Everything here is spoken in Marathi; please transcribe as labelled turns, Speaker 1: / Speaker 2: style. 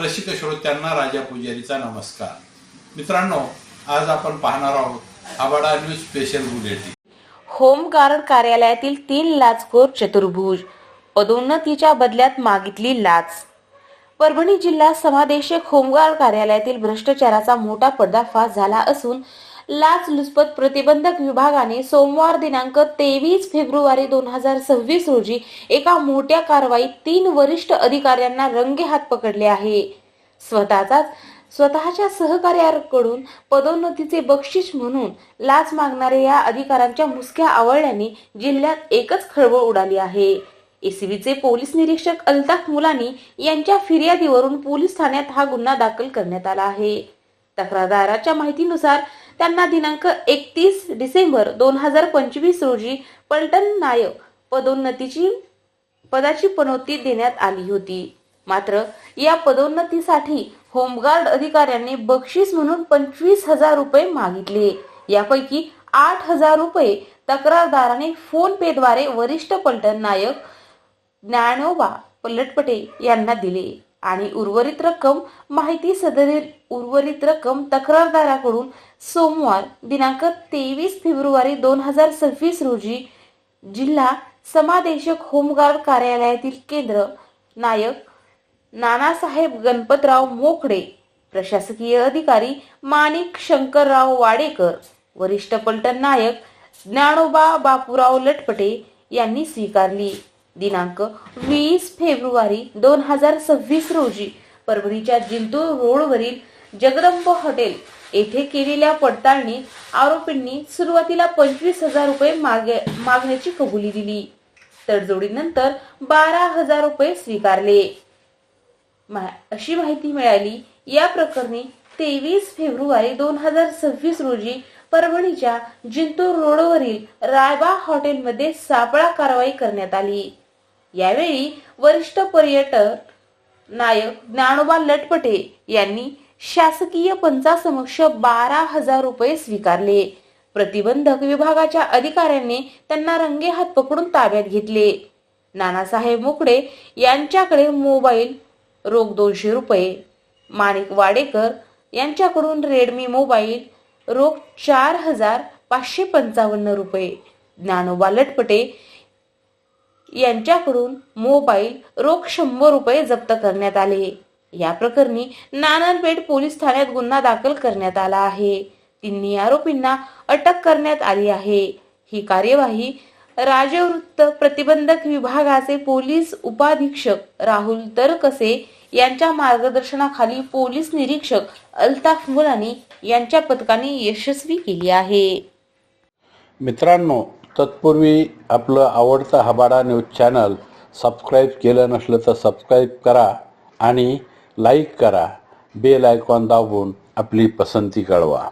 Speaker 1: रसिक श्रोत्यांना राजा पुजारीचा नमस्कार। मित्रांनो, आज आपण पाहणार आहोत आबाडा न्यूज स्पेशल बुलेटिन।
Speaker 2: होमगार्ड कार्यालयातील 3 लाचखोर चतुर्भुज, पदोन्नतीच्या बदल्यात मागितली लाच। परभणी जिल्हा समादेशक होमगार्ड कार्यालयातील भ्रष्टाचाराचा मोठा पर्दाफाश झाला असून लाचलुचपत प्रतिबंधक विभागाने सोमवार दिनांक 23 फेब्रुवारी 2026 रोजी एका मोठ्या कारवाईत 3 वरिष्ठ अधिकाऱ्यांना रंगेहात पकडले आहे। स्वतःच्या सहकार्याकडून पदोन्नतीचे बक्षीस म्हणून लाच मागणाऱ्या या अधिकाऱ्यांच्या मुसक्या आवळल्याने जिल्ह्यात एकच खळबळ उडाली आहे। एसीबीचे पोलीस निरीक्षक अल्ताफ मुलानी यांच्या फिर्यादीवरून पोलीस ठाण्यात हा गुन्हा दाखल करण्यात आला आहे। तक्रारदाराच्या माहितीनुसार त्यांना दिनांक 31 डिसेंबर 2025 रोजी पलटण नायक पदाची पनौती देण्यात आली होती। मात्र या पदोन्नतीसाठी होमगार्ड अधिकाऱ्यांनी बक्षीस म्हणून 25,000 रुपये मागितले। यापैकी 8,000 रुपये तक्रारदाराने फोन पे द्वारे वरिष्ठ पलटण नायक ज्ञानोबा लटपटे यांना दिले आणि उर्वरित रक्कम तक्रारदाराकडून सोमवार दिनांक 23 फेब्रुवारी 2026 रोजी जिल्हा समादेशक होमगार्ड कार्यालयातील केंद्र नायक नानासाहेब गणपतराव मोखडे, प्रशासकीय अधिकारी माणिक शंकरराव वाडेकर, वरिष्ठ पलटण नायक ज्ञानोबा बापूराव लटपटे यांनी स्वीकारली। दिनांक 20 फेब्रुवारी 2026 रोजी परभणीच्या जिंतूर रोडवरील जगदंब हॉटेल येथे केलेल्या पडताळणीत आरोपींनी सुरुवातीला 25,000 रुपये मागण्याची कबुली दिली। तडजोडीनंतर 12,000 रुपये स्वीकारले अशी माहिती मिळाली। या प्रकरणी 23 फेब्रुवारी 2026 रोजी परभणीच्या जिंतूर रोडवरील रायबा हॉटेलमध्ये सापळा कारवाई करण्यात आली। यावेळी वरिष्ठ पर्यटक नायक ज्ञानोबा लटपटे यांनी शासकीय पंचासमक्ष 12,000 रुपये स्वीकारले। प्रतिबंधक विभागाच्या अधिकाऱ्यांनी त्यांना रंगेहात पकडून ताब्यात घेतले। नानासाहेब मोखडे यांच्याकडे मोबाईल रोख 200 रुपये, माणिक वाडेकर यांच्याकडून रेडमी मोबाईल रोख 4,555 रुपये, ज्ञानोबा लटपटे यांच्याकडून मोबाईल रोख 100 रुपये जप्त करण्यात आले। या प्रकरणी नानलपेठ पोलीस ठाण्यात गुन्हा दाखल करण्यात आला आहे। तिन्ही आरोपींना अटक करण्यात आली आहे। ही कार्यवाही राजवृत्त प्रतिबंधक विभागाचे पोलीस उपाधीक्षक राहुल तरकसे यांच्या मार्गदर्शनाखाली पोलीस निरीक्षक अल्ताफ मुलानी यांच्या पथकाने यशस्वी केली आहे।
Speaker 3: मित्रांनो, तत्पूर्वी आपलं आवडतं आबाडा न्यूज चॅनल सबस्क्राईब केलं नसलं तर सबस्क्राईब करा आणि लाईक करा। बेल आयकॉन दाबून आपली पसंती कळवा।